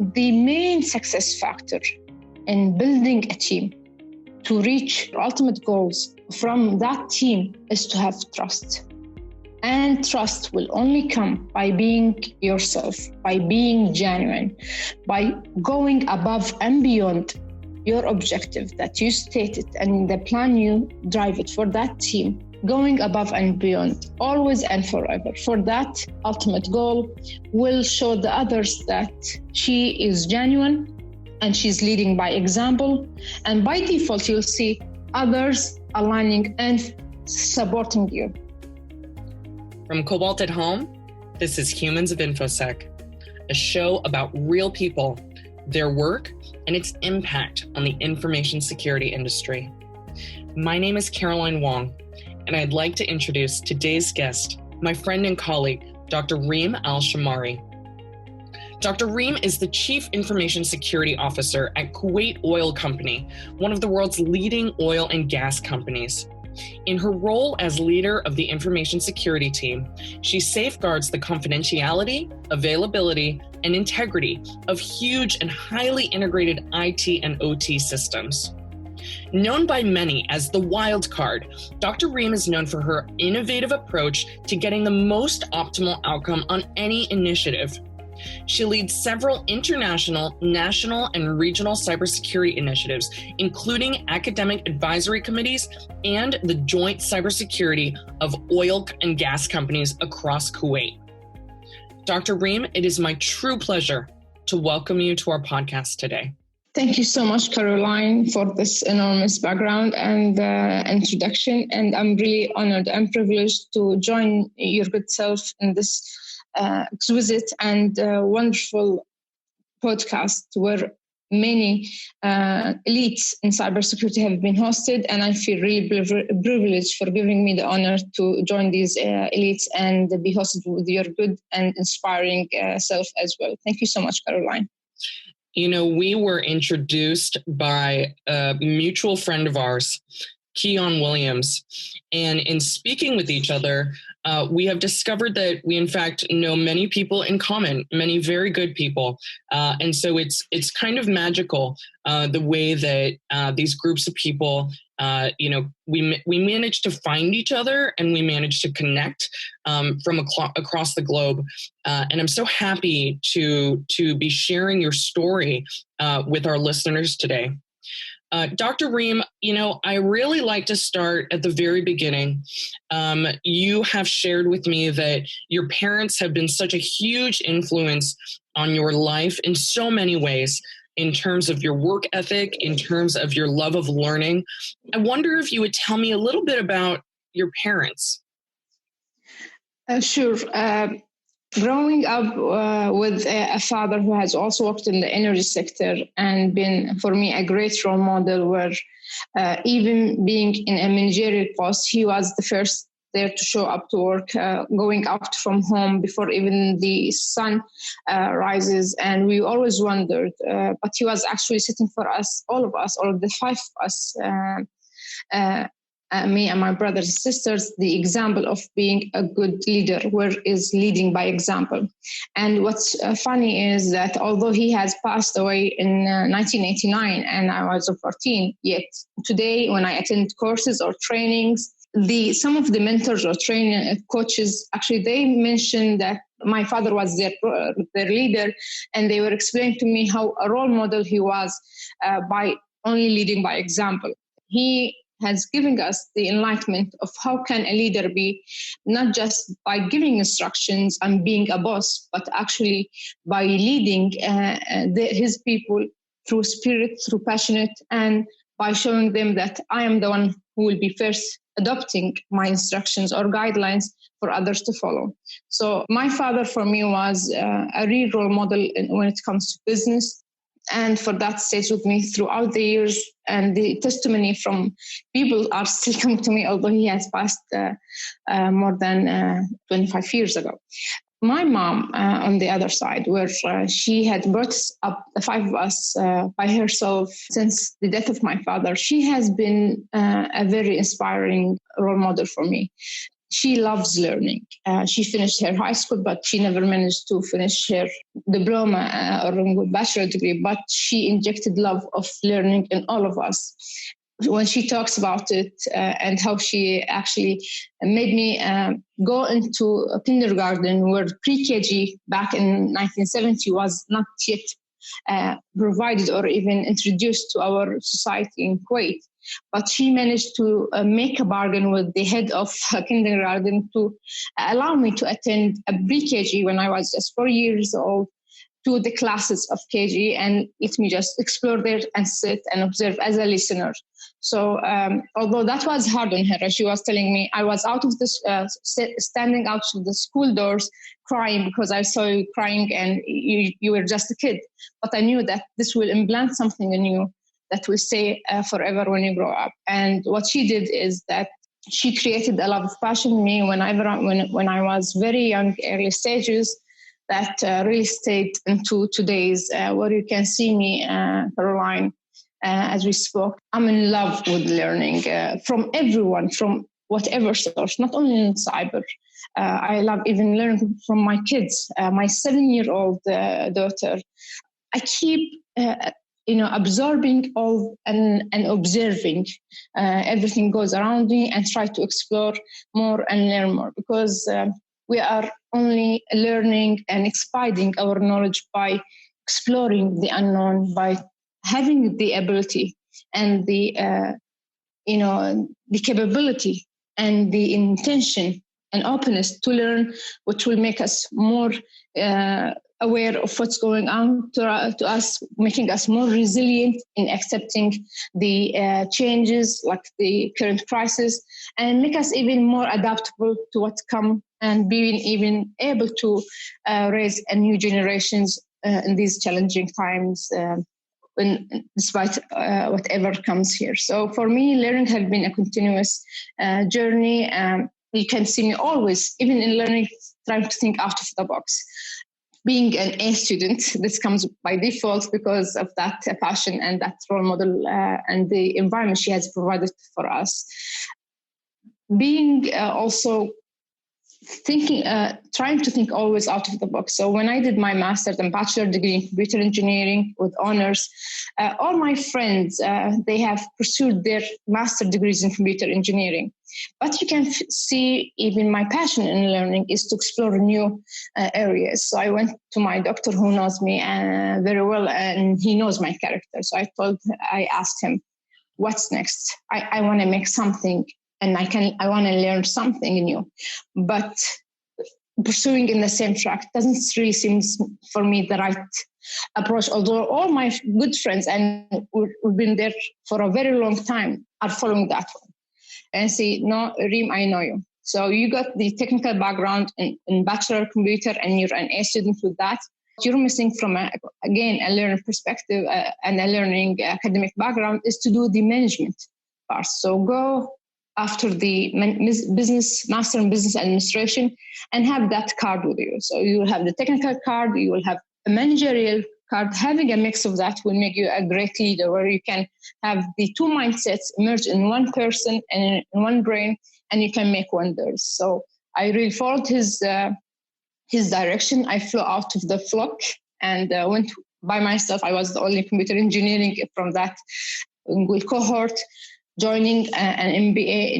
The main success factor in building a team to reach ultimate goals from that team is to have trust. And trust will only come by being yourself, by being genuine, by going above and beyond your objective that you stated and the plan you drive it for that team, going above and beyond, always and forever. For that ultimate goal will show the others that she is genuine and she's leading by example. And by default, you'll see others aligning and supporting you. From Cobalt at Home, this is Humans of InfoSec, a show about real people, their work, and its impact on the information security industry. My name is Caroline Wong, and I'd like to introduce today's guest, my friend and colleague, Dr. Reem Al-Shammari. Dr. Reem is the Chief Information Security Officer at Kuwait Oil Company, one of the world's leading oil and gas companies. In her role as leader of the information security team, she safeguards the confidentiality, availability, and integrity of huge and highly integrated IT and OT systems. Known by many as the wild card, Dr. Reem is known for her innovative approach to getting the most optimal outcome on any initiative. She leads several international, national, and regional cybersecurity initiatives, including academic advisory committees and the joint cybersecurity of oil and gas companies across Kuwait. Dr. Reem, it is my true pleasure to welcome you to our podcast today. Thank you so much, Caroline, for this enormous background and introduction. And I'm really honored and privileged to join your good self in this exquisite and wonderful podcast where many elites in cybersecurity have been hosted, and I feel really privileged for giving me the honor to join these elites and be hosted with your good and inspiring self as well. Thank you so much, Caroline. You know, we were introduced by a mutual friend of ours, Keon Williams, and in speaking with each other, we have discovered that we, in fact, know many people in common, many very good people. And so it's kind of magical the way that these groups of people, we managed to find each other and we managed to connect from across the globe. And I'm so happy to be sharing your story with our listeners today. Dr. Reem, I really like to start at the very beginning. You have shared with me that your parents have been such a huge influence on your life in so many ways, in terms of your work ethic, in terms of your love of learning. I wonder if you would tell me a little bit about your parents. Sure. Growing up with a father who has also worked in the energy sector and been, for me, a great role model where even being in a managerial post, he was the first there to show up to work, going out from home before even the sun rises. And we always wondered, but he was actually sitting for us, all of the five of us, me and my brothers and sisters, the example of being a good leader, where is leading by example. And what's funny is that although he has passed away in 1989 and I was 14, yet today when I attend courses or trainings, some of the mentors or training coaches, actually they mentioned that my father was their leader, and they were explaining to me how a role model he was by only leading by example. He has given us the enlightenment of how can a leader be, not just by giving instructions and being a boss, but actually by leading his people through spirit, through passionate, and by showing them that I am the one who will be first adopting my instructions or guidelines for others to follow. So my father for me was a real role model when it comes to business. And for that stays with me throughout the years, and the testimony from people are still coming to me, although he has passed more than 25 years ago. My mom, on the other side, where she had brought up the five of us by herself since the death of my father, she has been a very inspiring role model for me. she loves learning. She finished her high school, but she never managed to finish her diploma or bachelor degree, but she injected love of learning in all of us. When she talks about it and how she actually made me go into a kindergarten where pre-KG back in 1970 was not yet provided or even introduced to our society in Kuwait. But she managed to make a bargain with the head of kindergarten to allow me to attend a pre-KG when I was just 4 years old to the classes of KG and let me just explore there and sit and observe as a listener. So although that was hard on her, she was telling me I was out of the standing out of the school doors crying because I saw you crying and you were just a kid. But I knew that this will implant something in you that will stay forever when you grow up. And what she did is that she created a lot of passion in me when I was very young, early stages, that really stayed into today's, where you can see me, Caroline, as we spoke. I'm in love with learning from everyone, from whatever source, not only in cyber. I love even learning from my kids. My 7-year-old daughter, I keep absorbing all and observing everything goes around me and try to explore more and learn more, because we are only learning and expanding our knowledge by exploring the unknown, by having the ability and the capability and the intention and openness to learn, which will make us more aware of what's going on to us, making us more resilient in accepting the changes like the current crisis, and make us even more adaptable to what's come and being even able to raise a new generations in these challenging times, despite whatever comes here. So for me, learning has been a continuous journey. You can see me always, even in learning, trying to think out of the box. Being an A student, this comes by default because of that passion and that role model and the environment she has provided for us. Being also thinking, trying to think always out of the box. So when I did my master's and bachelor degree in computer engineering with honors, all my friends, they have pursued their master degrees in computer engineering. But you can see even my passion in learning is to explore new areas. So I went to my doctor who knows me very well, and he knows my character. So I asked him, what's next? I want to make something, and I want to learn something new. But pursuing in the same track doesn't really seem for me the right approach, although all my good friends, and we've been there for a very long time, are following that one. And say, no, Reem, I know you. So you got the technical background in bachelor computer and you're an A student with that. You're missing from, a learning perspective and a learning academic background is to do the management part. So go after the master in business administration and have that card with you. So you will have the technical card, you will have a managerial card. Having a mix of that will make you a great leader, where you can have the two mindsets merge in one person and in one brain, and you can make wonders. So I really followed his direction. I flew out of the flock and went by myself. I was the only computer engineering from that cohort, joining an MBA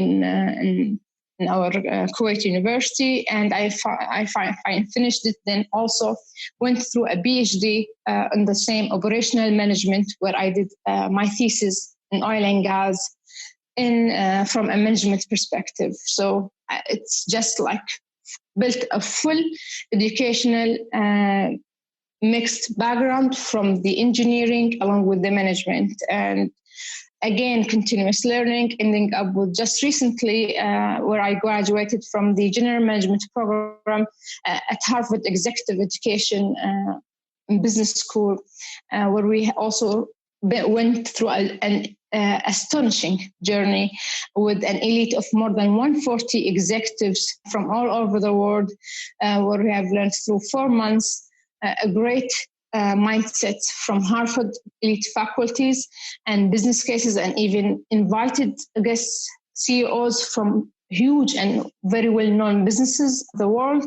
in our Kuwait University, and I finished it. Then also went through a PhD in the same operational management, where I did my thesis in oil and gas from a management perspective. So it's just like built a full educational mixed background from the engineering along with the management. And again, continuous learning, ending up with just recently where I graduated from the general management program at Harvard Executive Education Business School, where we also went through an astonishing journey with an elite of more than 140 executives from all over the world, where we have learned through 4 months a great mindsets from Harvard elite faculties and business cases, and even invited guest CEOs from huge and very well-known businesses in the world,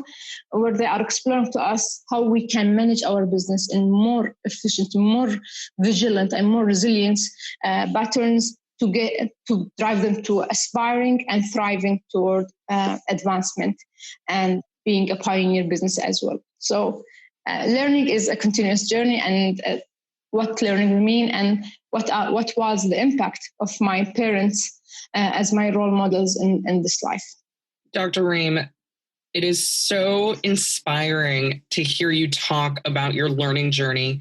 where they are exploring to us how we can manage our business in more efficient, more vigilant, and more resilient patterns to drive them to aspiring and thriving toward advancement and being a pioneer business as well. So learning is a continuous journey, and what learning will mean and what was the impact of my parents as my role models in this life. Dr. Reem, it is so inspiring to hear you talk about your learning journey.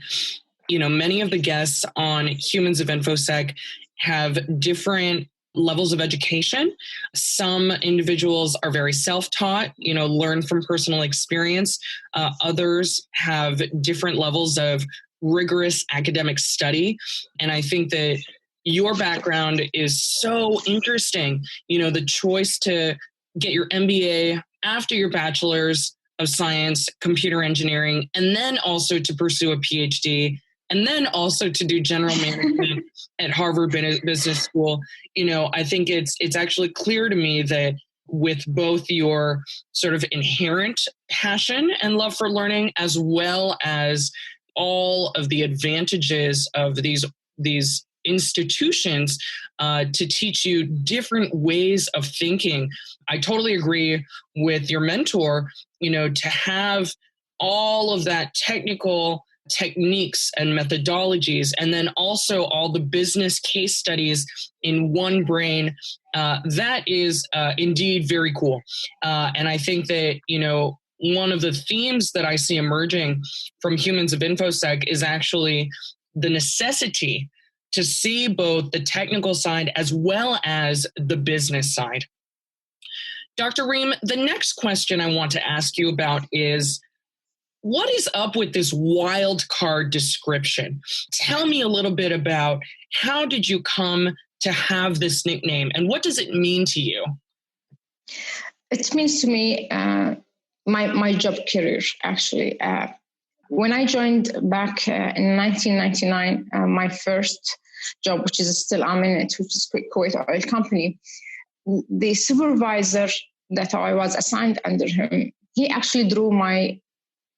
You know, many of the guests on Humans of InfoSec have different levels of education. Some individuals are very self-taught, learn from personal experience. Others have different levels of rigorous academic study. And I think that your background is so interesting. The choice to get your MBA after your bachelor's of science, computer engineering, and then also to pursue a PhD, and then also to do general management at Harvard Business School. I think it's actually clear to me that with both your sort of inherent passion and love for learning, as well as all of the advantages of these institutions to teach you different ways of thinking. I totally agree with your mentor, to have all of that technical techniques and methodologies, and then also all the business case studies in one brain. That is indeed very cool. And I think that, one of the themes that I see emerging from Humans of InfoSec is actually the necessity to see both the technical side as well as the business side. Dr. Reem, the next question I want to ask you about is, what is up with this wild card description? Tell me a little bit about how did you come to have this nickname, and what does it mean to you? It means to me my job career, actually. When I joined back in 1999, my first job, which is still I'm in it, which is Kuwait Oil Company, the supervisor that I was assigned under him, he actually drew my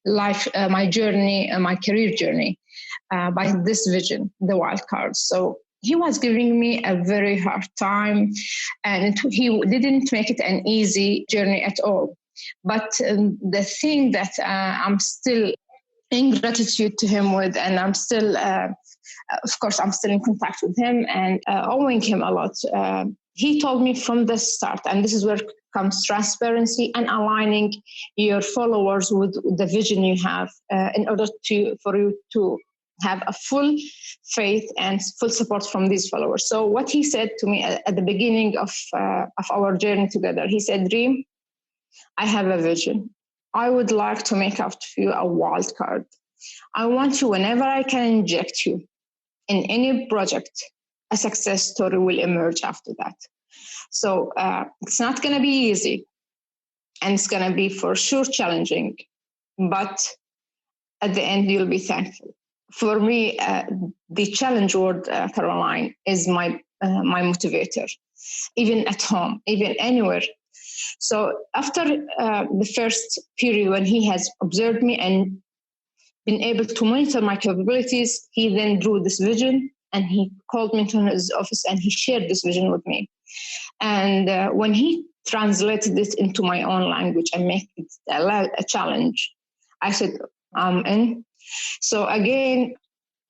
life, my journey, my career journey by this vision, the wild card. So he was giving me a very hard time, and he didn't make it an easy journey at all. But the thing that I'm still in gratitude to him with, and I'm still, of course, I'm still in contact with him and owing him a lot. He told me from the start, and this is where comes transparency and aligning your followers with the vision you have in order for you to have a full faith and full support from these followers. So what he said to me at the beginning of our journey together, he said, Reem, I have a vision. I would like to make out of you a wild card. I want you, whenever I can inject you in any project, a success story will emerge after that. So it's not going to be easy, and it's going to be for sure challenging, but at the end, you'll be thankful. For me, the challenge word, Caroline, is my motivator, even at home, even anywhere. So after the first period when he has observed me and been able to monitor my capabilities, he then drew this vision and he called me into his office and he shared this vision with me. And when he translated it into my own language and made it a challenge, I said, I'm in. So again,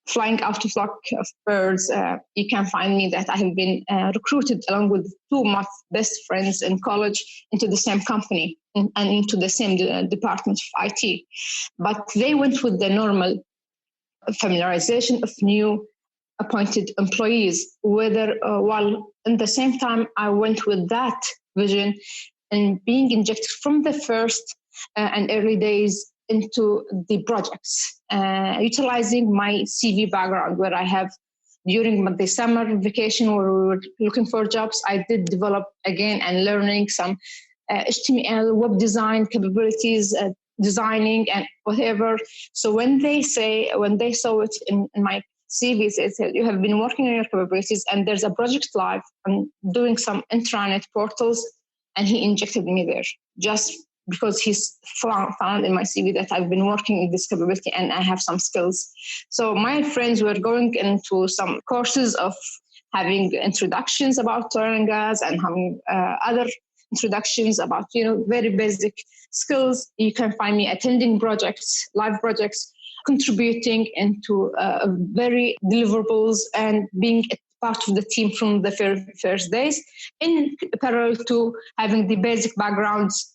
flying out of flock of birds, you can find me that I have been recruited along with two of my best friends in college into the same company and into the same department of IT. But they went with the normal familiarization of new appointed employees, while in the same time I went with that vision and being injected from the first and early days into the projects, utilizing my CV background, where I have, during the summer vacation where we were looking for jobs, I did develop again and learning some HTML, web design capabilities, designing and whatever. So when they saw it in my CV, it said, you have been working on your capabilities and there's a project live and doing some intranet portals. and he injected me there just because he's found in my CV that I've been working in this capability and I have some skills. So my friends were going into some courses of having introductions about oil and gas and having other introductions about, very basic skills. You can find me attending projects, live projects, contributing into very deliverables and being part of the team from the first days, in parallel to having the basic backgrounds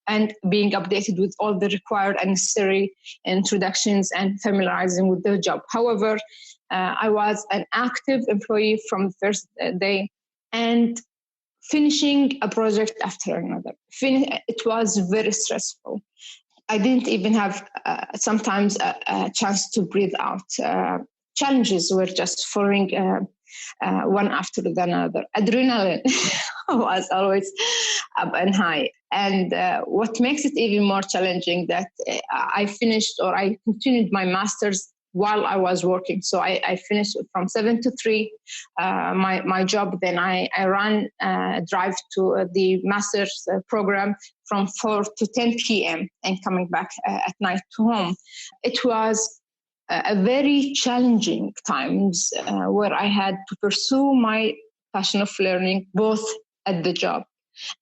and being updated with all the required and necessary introductions and familiarizing with the job. However, I was an active employee from the first day and finishing a project after another. It was very stressful. I didn't even have sometimes a chance to breathe out. Challenges were just falling one after another. Adrenaline was always up and high. And what makes it even more challenging that I finished or I continued my master's while I was working. So I finished from 7 to 3, my job. Then I ran drive to the master's program from 4 to 10 p.m. and coming back at night to home. It was a very challenging times where I had to pursue my passion of learning both at the job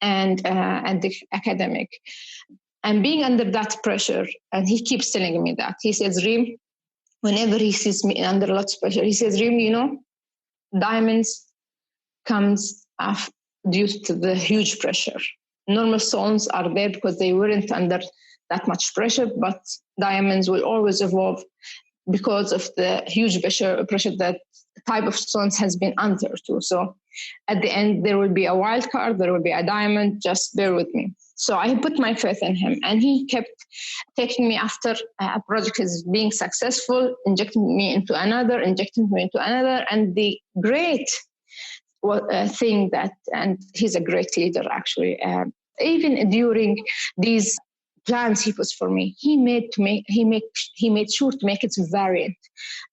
and the academic. And being under that pressure, and he keeps telling me that. He says, Reem, whenever he sees me under lots of pressure, he says, Reem, diamonds comes due to the huge pressure. Normal stones are there because they weren't under that much pressure, but diamonds will always evolve because of the huge pressure that type of stones has been under too. So at the end, there will be a wild card, there will be a diamond, just bear with me. So I put my faith in him, and he kept taking me after a project is being successful, injecting me into another, and the great thing that, and he's a great leader actually, even during these plans he puts for me, he made sure to make it variant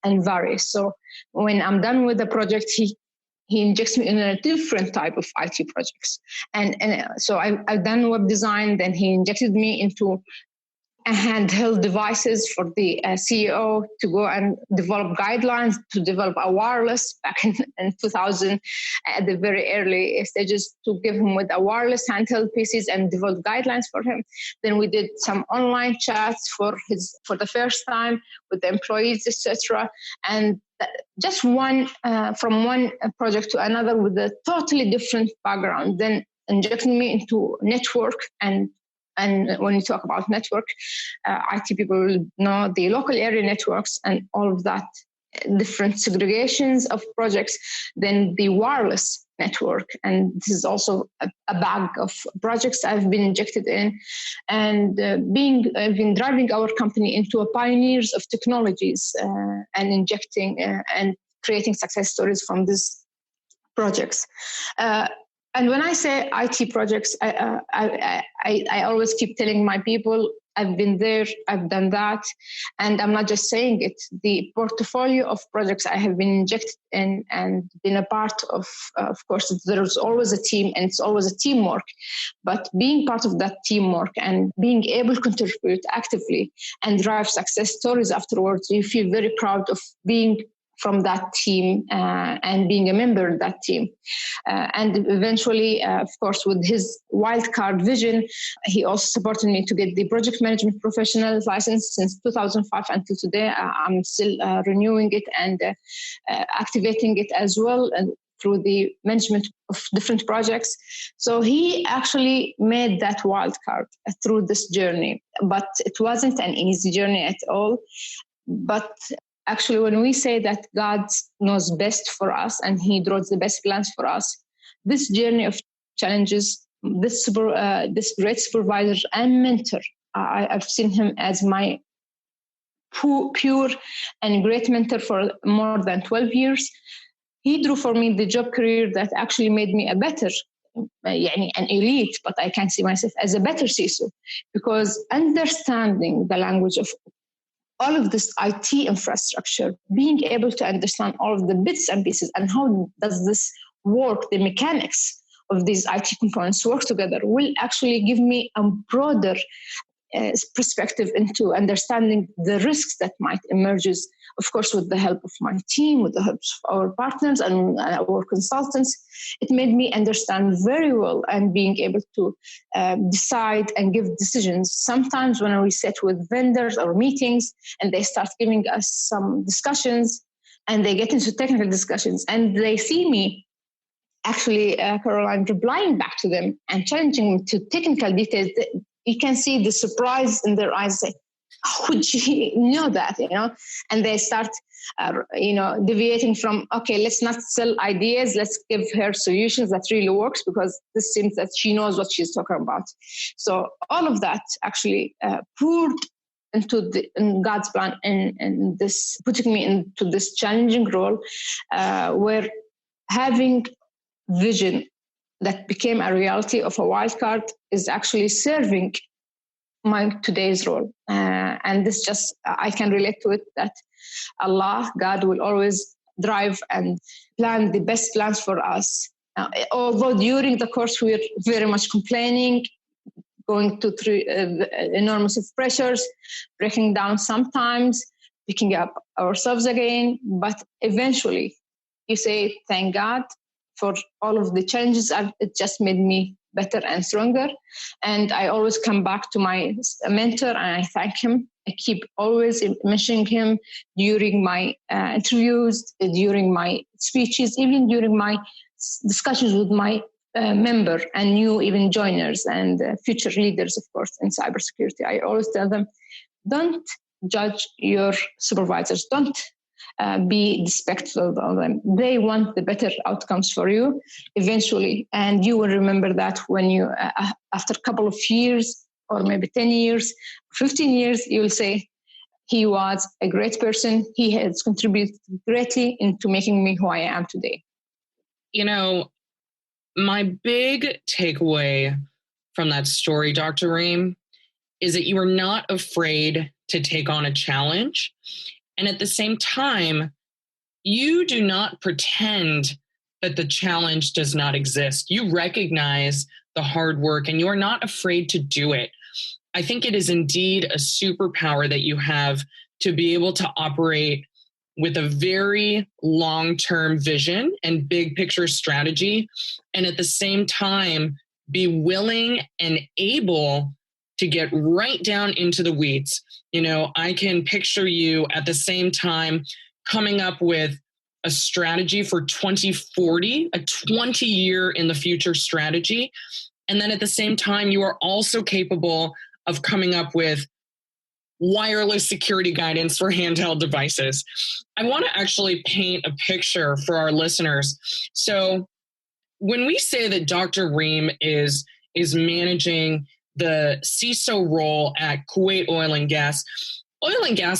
and various. So when I'm done with the project, he injects me in a different type of IT projects. And so I've done web design, then he injected me into handheld devices for the CEO to go and develop guidelines to develop a wireless back in 2000 at the very early stages to give him with a wireless handheld PCs and develop guidelines for him. Then we did some online chats for the first time with the employees, etc. And just from one project to another with a totally different background, then injecting me into network and when you talk about network, IT people will know the local area networks and all of that, different segregations of projects, then the wireless network. And this is also a bag of projects I've been injected in. And I've been driving our company into a pioneers of technologies and injecting and creating success stories from these projects. And when I say IT projects, I always keep telling my people, I've been there, I've done that. And I'm not just saying it. The portfolio of projects I have been injected in and been a part of course, there's always a team and it's always a teamwork. But being part of that teamwork and being able to contribute actively and drive success stories afterwards, you feel very proud of being from that team and being a member of that team. And eventually, of course, with his wildcard vision, he also supported me to get the project management professional license since 2005 until today. I'm still renewing it and activating it as well through the management of different projects. So he actually made that wildcard through this journey, but it wasn't an easy journey at all. But actually, when we say that God knows best for us and he draws the best plans for us, this journey of challenges, this great supervisor and mentor, I've seen him as my pure and great mentor for more than 12 years. He drew for me the job career that actually made me a better, an elite, but I can see myself as a better CISO, because understanding the language of all of this IT infrastructure, being able to understand all of the bits and pieces and how does this work, the mechanics of these IT components work together will actually give me a broader perspective into understanding the risks that might emerge, of course, with the help of my team, with the help of our partners and our consultants. It made me understand very well and being able to decide and give decisions. Sometimes when we sit with vendors or meetings and they start giving us some discussions and they get into technical discussions and they see me actually, Caroline, replying back to them and challenging them to technical details, you can see the surprise in their eyes. Say, how would you know that? And they start, deviating from, okay, let's not sell ideas. Let's give her solutions that really works, because this seems that she knows what she's talking about. So all of that actually poured into in God's plan and this putting me into this challenging role, where having vision that became a reality of a wild card is actually serving my today's role. And this just, I can relate to it, that Allah, God, will always drive and plan the best plans for us. Although during the course we're very much complaining, going through enormous pressures, breaking down sometimes, picking up ourselves again, but eventually you say, thank God for all of the challenges. It just made me better and stronger. And I always come back to my mentor and I thank him. I keep always mentioning him during my interviews, during my speeches, even during my discussions with my member and new even joiners and future leaders, of course, in cybersecurity. I always tell them, don't judge your supervisors. Don't be respectful of them. They want the better outcomes for you eventually. And you will remember that when you, after a couple of years, or maybe 10 years, 15 years, you will say, he was a great person. He has contributed greatly into making me who I am today. My big takeaway from that story, Dr. Reem, is that you are not afraid to take on a challenge. And at the same time, you do not pretend that the challenge does not exist. You recognize the hard work and you are not afraid to do it. I think it is indeed a superpower that you have to be able to operate with a very long-term vision and big picture strategy, and at the same time, be willing and able to get right down into the weeds. I can picture you at the same time coming up with a strategy for 2040, a 20-year in the future strategy. And then at the same time, you are also capable of coming up with wireless security guidance for handheld devices. I want to actually paint a picture for our listeners. So when we say that Dr. Reem is managing the CISO role at Kuwait Oil and Gas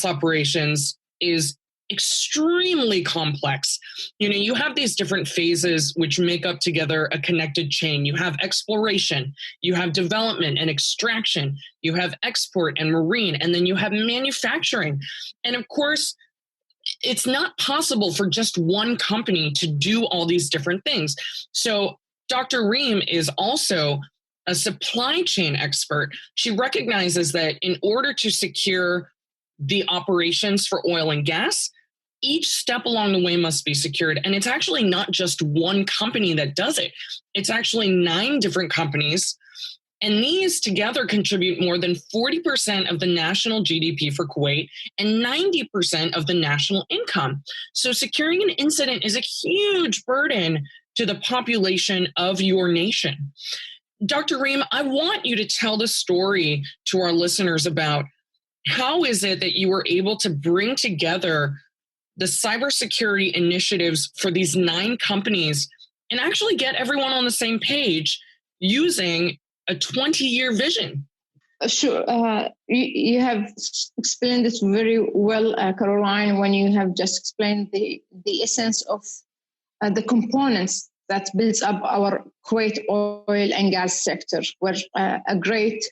operations is extremely complex. You have these different phases which make up together a connected chain. You have exploration, you have development and extraction, you have export and marine, and then you have manufacturing. And of course, it's not possible for just one company to do all these different things. So Dr. Reem is also a supply chain expert. She recognizes that in order to secure the operations for oil and gas, each step along the way must be secured. And it's actually not just one company that does it. It's actually 9 different companies. And these together contribute more than 40% of the national GDP for Kuwait and 90% of the national income. So securing an incident is a huge burden to the population of your nation. Dr. Reem, I want you to tell the story to our listeners about how is it that you were able to bring together the cybersecurity initiatives for these 9 companies and actually get everyone on the same page using a 20-year vision? Sure. You have explained this very well, Caroline, when you have just explained the essence of the components that builds up our Kuwait oil and gas sector, where a great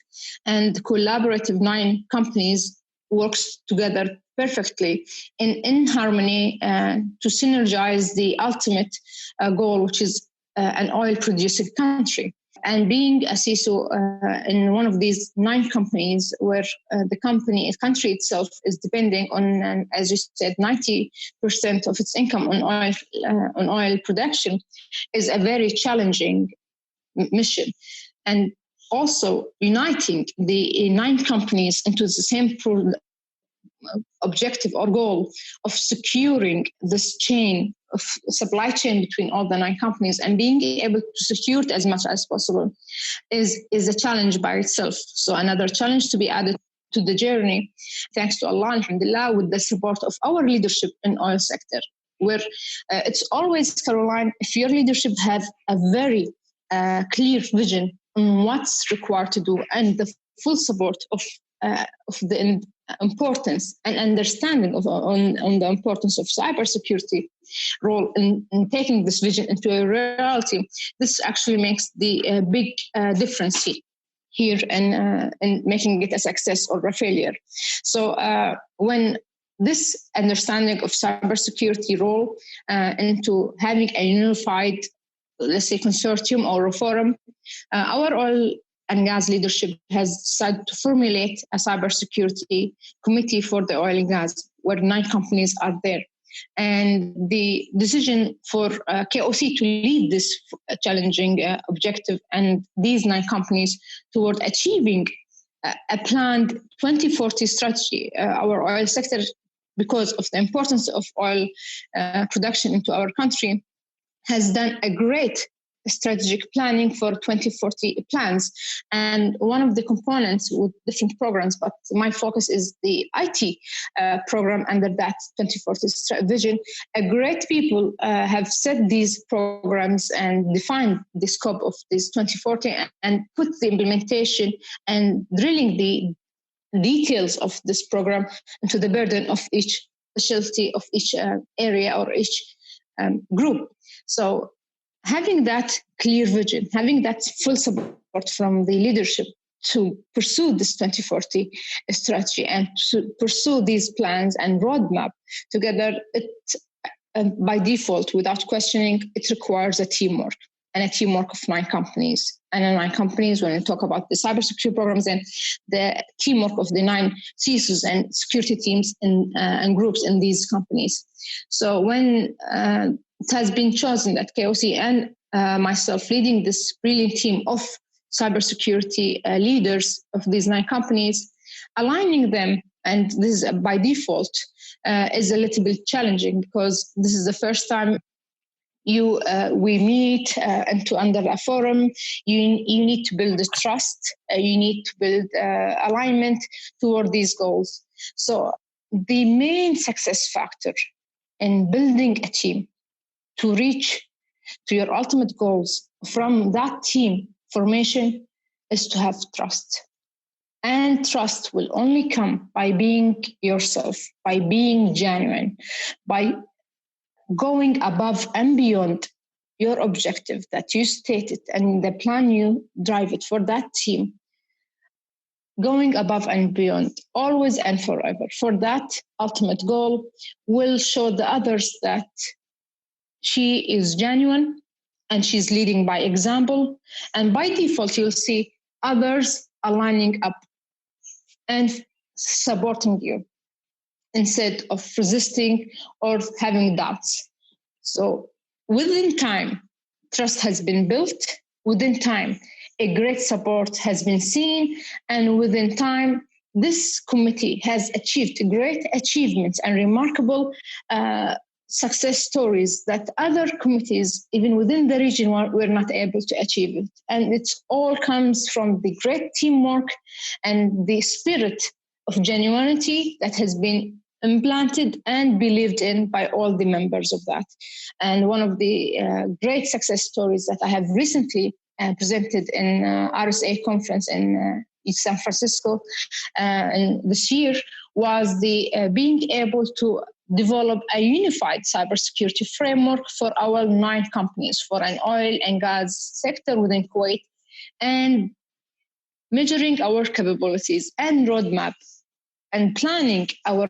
and collaborative 9 companies works together perfectly in harmony to synergize the ultimate goal, which is an oil-producing country. And being a CISO in one of these 9 companies where the country itself is depending on, as you said, 90% of its income on oil production, is a very challenging mission. And also uniting the 9 companies into the same objective or goal of securing this chain of supply chain between all the 9 companies and being able to secure it as much as possible is a challenge by itself. So another challenge to be added to the journey, thanks to Allah, alhamdulillah, with the support of our leadership in oil sector, where it's always, Caroline, if your leadership have a very clear vision on what's required to do and the full support of the importance and understanding on the importance of cybersecurity role in taking this vision into a reality, this actually makes the big difference here in making it a success or a failure. So when this understanding of cybersecurity role into having a unified, let's say, consortium or a forum, our oil and gas leadership has decided to formulate a cybersecurity committee for the oil and gas, where 9 companies are there. And the decision for KOC to lead this challenging objective and these 9 companies toward achieving a planned 2040 strategy, our oil sector, because of the importance of oil production into our country, has done a great strategic planning for 2040 plans. And one of the components with different programs, but my focus is the IT program under that 2040 vision. A great people have set these programs and defined the scope of this 2040 and put the implementation and drilling the details of this program into the burden of each specialty of each area or each group. So having that clear vision, having that full support from the leadership to pursue this 2040 strategy and to pursue these plans and roadmap together, it by default, without questioning, it requires a teamwork and a teamwork of 9 companies. And in 9 companies, when we talk about the cybersecurity programs and the teamwork of the 9 CISOs and security teams and groups in these companies. So when it has been chosen that KOC and myself leading this brilliant team of cybersecurity leaders of these 9 companies, aligning them, and this is by default, is a little bit challenging because this is the first time we meet and to under a forum. You need to build the trust. You need to build alignment toward these goals. So the main success factor in building a team to reach to your ultimate goals from that team formation is to have trust. And trust will only come by being yourself, by being genuine, by going above and beyond your objective that you stated and the plan you drive it for that team. Going above and beyond, always and forever, for that ultimate goal will show the others that she is genuine and she's leading by example. And by default, you'll see others aligning up and supporting you instead of resisting or having doubts. So within time, trust has been built. Within time, a great support has been seen. And within time, this committee has achieved great achievements and remarkable success stories that other committees, even within the region, were not able to achieve it. And it all comes from the great teamwork and the spirit of genuinity that has been implanted and believed in by all the members of that. And one of the great success stories that I have recently presented in RSA conference in San Francisco and this year was the being able to develop a unified cybersecurity framework for our 9 companies for an oil and gas sector within Kuwait, and measuring our capabilities and roadmap and planning our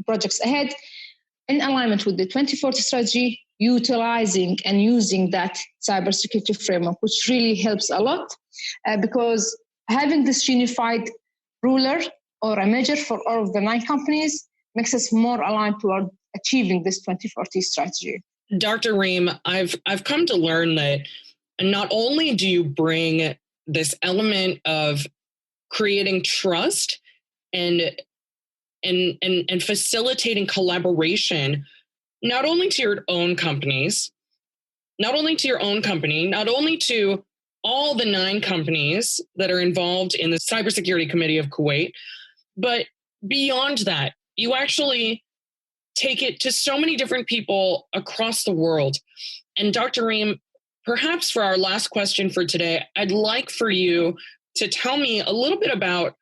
projects ahead in alignment with the 2040 strategy utilizing and using that cybersecurity framework, which really helps a lot because having this unified ruler or a measure for all of the 9 companies makes us more aligned toward achieving this 2040 strategy. Dr. Reem, I've come to learn that not only do you bring this element of creating trust and facilitating collaboration, not only to your own companies, not only to your own company, not only to all the 9 companies that are involved in the Cybersecurity Committee of Kuwait, but beyond that, you actually take it to so many different people across the world. And Dr. Reem, perhaps for our last question for today, I'd like for you to tell me a little bit about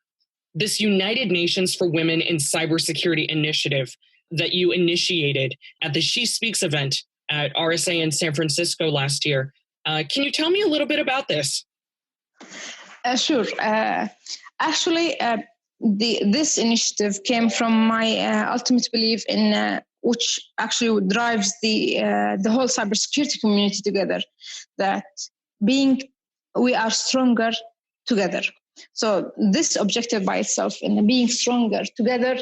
this United Nations for Women in Cybersecurity initiative that you initiated at the She Speaks event at RSA in San Francisco last year. Can you tell me a little bit about this? Sure. Actually, this initiative came from my ultimate belief in which actually drives the whole cybersecurity community together, that we are stronger together. So this objective by itself and being stronger together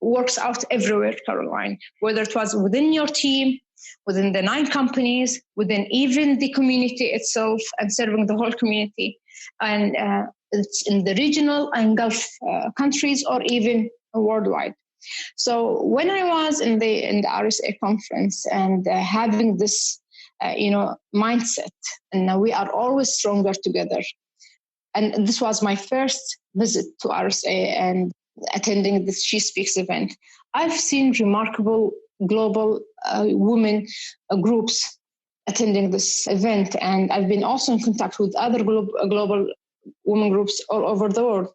works out everywhere, Caroline, whether it was within your team, within the 9 companies, within even the community itself and serving the whole community. And it's in the regional and Gulf countries or even worldwide. So when I was in the RSA conference and having this, mindset, and we are always stronger together. And this was my first visit to RSA and attending the She Speaks event. I've seen remarkable global women groups attending this event, and I've been also in contact with other global women groups all over the world.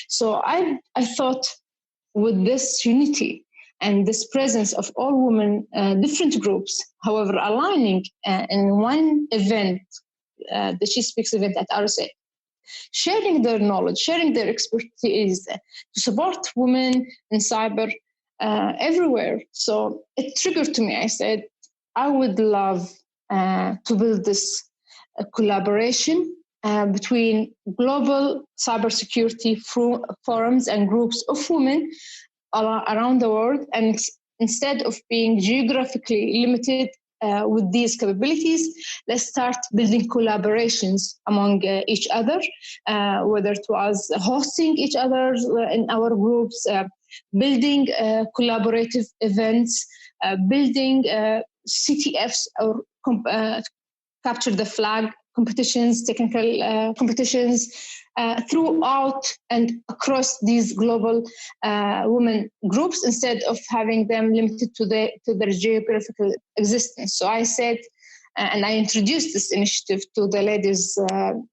So I thought with this unity and this presence of all women, different groups, however, aligning in one event, the She Speaks event at RSA, sharing their knowledge, sharing their expertise to support women in cyber everywhere. So it triggered to me. I said, I would love to build this collaboration between global cybersecurity forums and groups of women around the world. And instead of being geographically limited with these capabilities, let's start building collaborations among each other, whether it was hosting each other in our groups, building collaborative events, building CTFs or capture the flag competitions, technical competitions throughout and across these global women groups instead of having them limited to their geographical existence. So I said, and I introduced this initiative to the ladies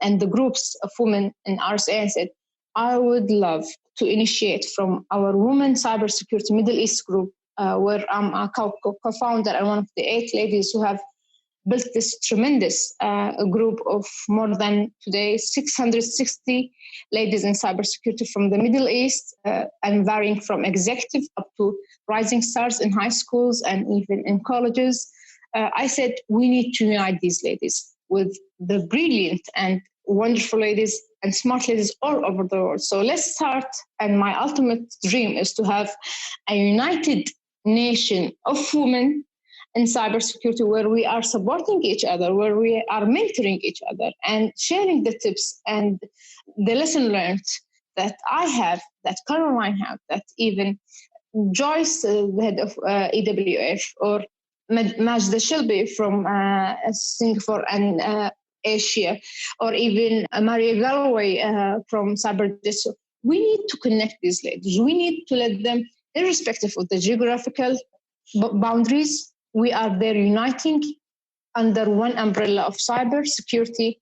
and the groups of women in RSA and said, I would love to initiate from our Women Cybersecurity Middle East group, where I'm a co-founder and one of the 8 ladies who have built this tremendous group of more than today 660 ladies in cybersecurity from the Middle East and varying from executive up to rising stars in high schools and even in colleges. I said, we need to unite these ladies with the brilliant and wonderful ladies and smart ladies all over the world. So let's start. And my ultimate dream is to have a united nation of women in cybersecurity where we are supporting each other, where we are mentoring each other and sharing the tips and the lesson learned that I have, that Caroline have, that even Joyce, the head of EWF, or Majda Shelby from Singapore and Asia, or even Maria Galloway from CyberDisso. We need to connect these ladies. We need to let them, irrespective of the geographical boundaries, we are there uniting under one umbrella of cybersecurity.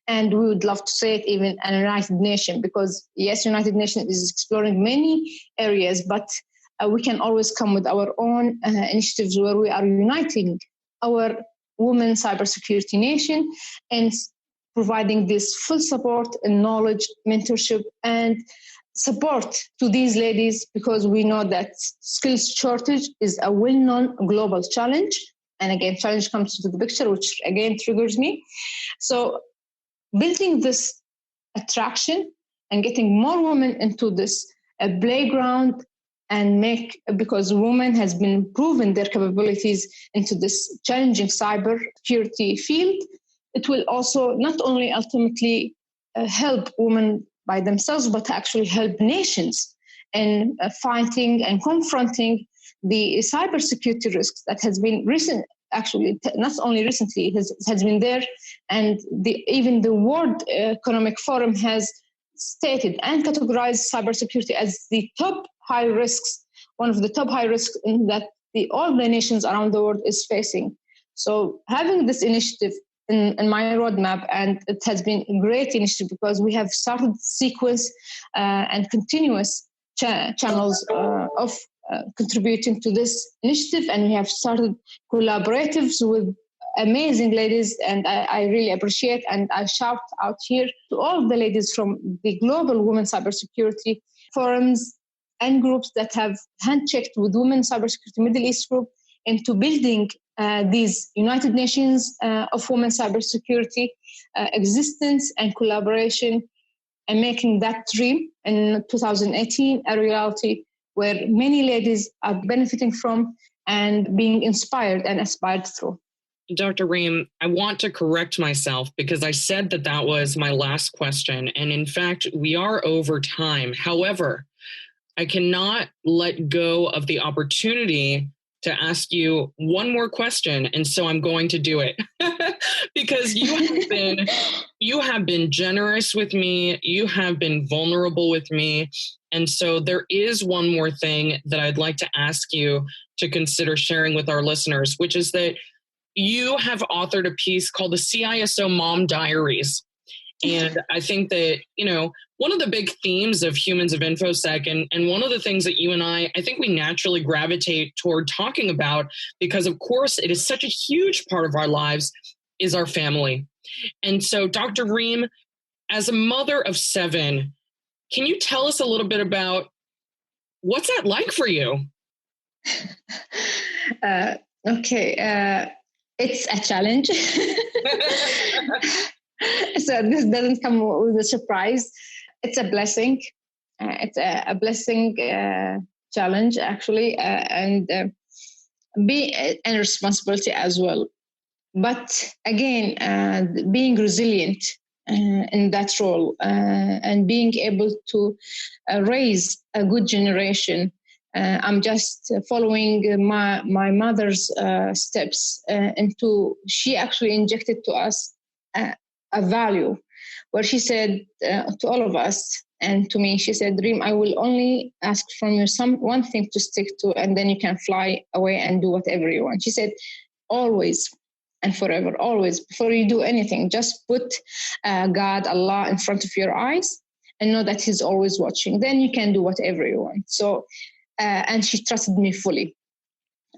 And we would love to say it even a United Nation, because yes, United Nations is exploring many areas, but we can always come with our own initiatives where we are uniting our women cybersecurity nation and providing this full support and knowledge, mentorship, and support to these ladies, because we know that skills shortage is a well-known global challenge. And again, challenge comes to the picture, which again triggers me. So building this attraction and getting more women into this playground and because women has been proven their capabilities into this challenging cyber security field, it will also not only ultimately help women by themselves, but actually help nations in fighting and confronting the cybersecurity risks that has been not only recently, has been there, and even the World Economic Forum has stated and categorized cybersecurity as the top high risks, one of the top high risks that all the nations around the world is facing. So having this initiative in my roadmap, and it has been a great initiative because we have started sequence and continuous channels of contributing to this initiative, and we have started collaboratives with amazing ladies, and I really appreciate, and I shout out here to all the ladies from the global women cybersecurity forums and groups that have handchecked with Women Cybersecurity Middle East group into building these United Nations of Women Cybersecurity existence and collaboration, and making that dream in 2018 a reality where many ladies are benefiting from and being inspired and aspired through. Dr. Reem, I want to correct myself because I said that was my last question. And in fact, we are over time. However, I cannot let go of the opportunity to ask you one more question. And so I'm going to do it because you have been generous with me. You have been vulnerable with me. And so there is one more thing that I'd like to ask you to consider sharing with our listeners, which is that you have authored a piece called the CISO Mom Diaries. And I think that, one of the big themes of Humans of InfoSec, and one of the things that you and I think we naturally gravitate toward talking about, because of course it is such a huge part of our lives, is our family. And so Dr. Reem, as a mother of 7, can you tell us a little bit about what's that like for you? Okay. It's a challenge. So this doesn't come with a surprise. It's a blessing. It's a blessing challenge, actually, and and responsibility as well. But again, being resilient in that role and being able to raise a good generation. I'm just following my mother's steps she actually injected to us a value where she said to all of us and to me, she said, Reem, I will only ask from you one thing to stick to, and then you can fly away and do whatever you want. She said, always and forever, always, before you do anything, just put God, Allah in front of your eyes and know that He's always watching. Then you can do whatever you want. So, and she trusted me fully.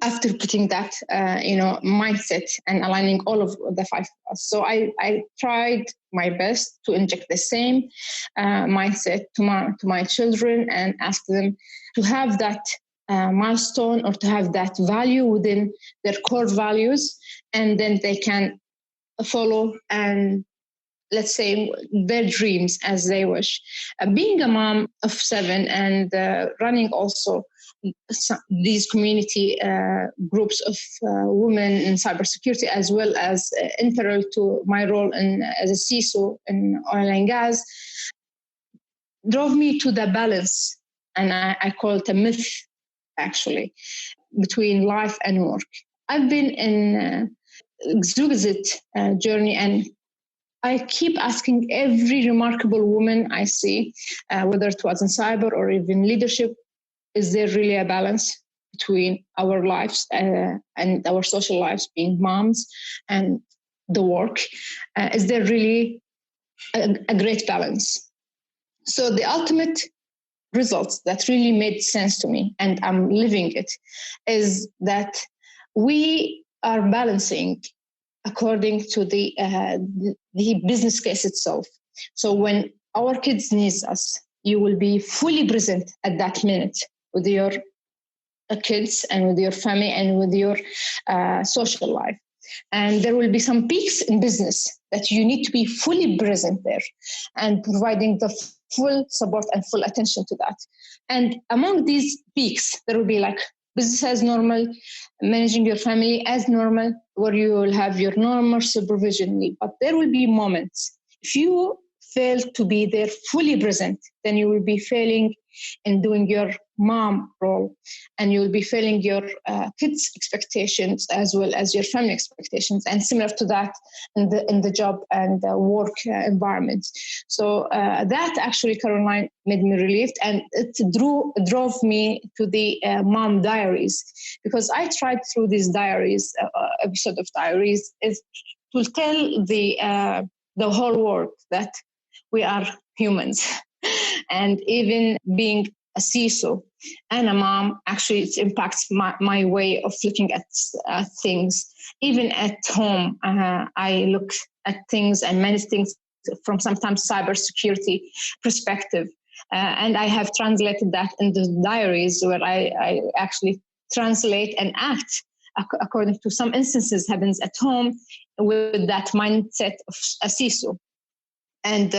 After putting that, mindset and aligning all of the 5 of us. So I tried my best to inject the same mindset to my children and ask them to have that milestone or to have that value within their core values, and then they can follow and let's say their dreams as they wish. Being a mom of 7 and running also these community groups of women in cybersecurity, as well as in parallel to my role as a CISO in oil and gas, drove me to the balance, and I call it a myth, actually, between life and work. I've been in exquisite journey, and I keep asking every remarkable woman I see, whether it was in cyber or even leadership, is there really a balance between our lives and our social lives, being moms, and the work? Is there really a great balance? So the ultimate results that really made sense to me, and I'm living it, is that we are balancing according to the business case itself. So when our kids need us, you will be fully present at that minute with your kids and with your family and with your social life. And there will be some peaks in business that you need to be fully present there and providing the full support and full attention to that. And among these peaks, there will be like business as normal, managing your family as normal, where you will have your normal supervision need. But there will be moments. If you fail to be there fully present, then you will be failing in doing your mom role, and you will be failing your kids' expectations as well as your family expectations, and similar to that in the job and the work environment. So that actually, Caroline, made me relieved, and it drove me to the mom diaries, because I tried through these diaries, episode of diaries, is to tell the whole world that we are humans. And even being a CISO and a mom, actually it impacts my way of looking at things. Even at home, I look at things and manage things from sometimes cybersecurity perspective. And I have translated that in the diaries, where I actually translate and act according to some instances happens at home with that mindset of a CISO. And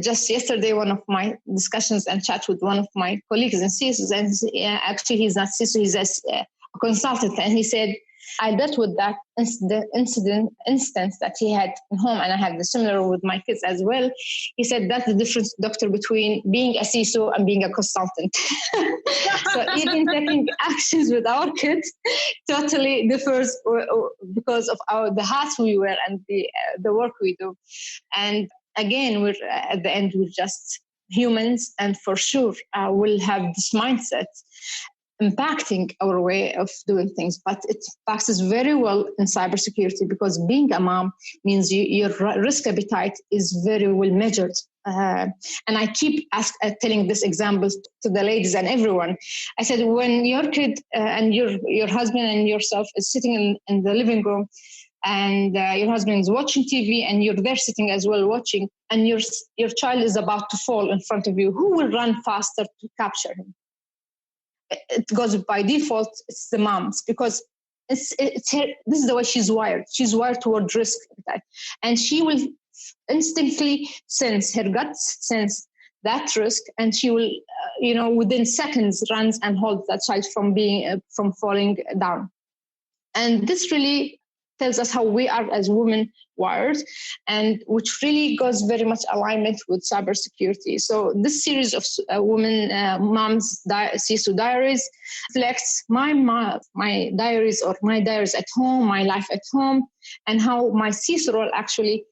just yesterday, one of my discussions and chats with one of my colleagues in CISOs, and actually he's not CISO, he's a consultant, and he said, I dealt with that instance that he had at home, and I had the similar with my kids as well. He said that's the difference, doctor, between being a CISO and being a consultant. So even taking actions with our kids totally differs because of the hats we wear and the work we do. And again, we're at the end, we're just humans, and for sure we'll have this mindset impacting our way of doing things. But it impacts us very well in cybersecurity, because being a mom means your risk appetite is very well measured. And I keep telling this example to the ladies and everyone. I said, when your kid and your husband and yourself is sitting in the living room, and your husband is watching TV and you're there sitting as well watching, and your child is about to fall in front of you, who will run faster to capture him? It goes by default, it's the moms, because it's her, this is the way she's wired. She's wired toward risk, and she will instinctively sense, her guts sense that risk, and she will, within seconds runs and holds that child from falling down. And this really tells us how we are as women wired, and which really goes very much alignment with cybersecurity. So this series of women moms CISO diaries reflects my diaries, or my diaries at home, my life at home, and how my CISO role actually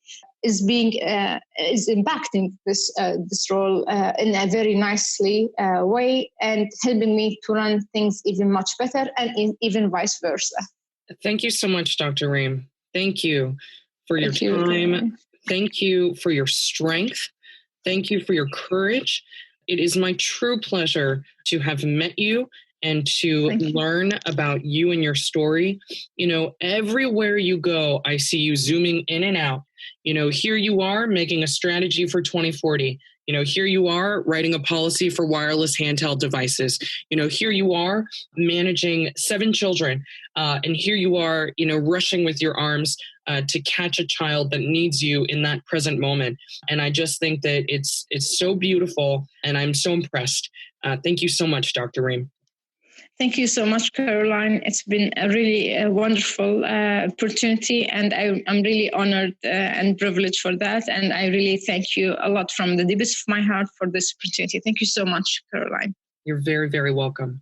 is impacting this role in a very nicely way, and helping me to run things even much better, and even vice versa. Thank you so much, Dr. Reem. Thank you for your time. Thank you for your strength. Thank you for your courage. It is my true pleasure to have met you and to learn about you and your story. Everywhere you go, I see you zooming in and out. Here you are making a strategy for 2040. Here you are writing a policy for wireless handheld devices. Here you are managing 7 children. And here you are, rushing with your arms to catch a child that needs you in that present moment. And I just think that it's so beautiful, and I'm so impressed. Thank you so much, Dr. Reem. Thank you so much, Caroline. It's been a really wonderful opportunity, and I'm really honored and privileged for that. And I really thank you a lot from the deepest of my heart for this opportunity. Thank you so much, Caroline. You're very, very welcome.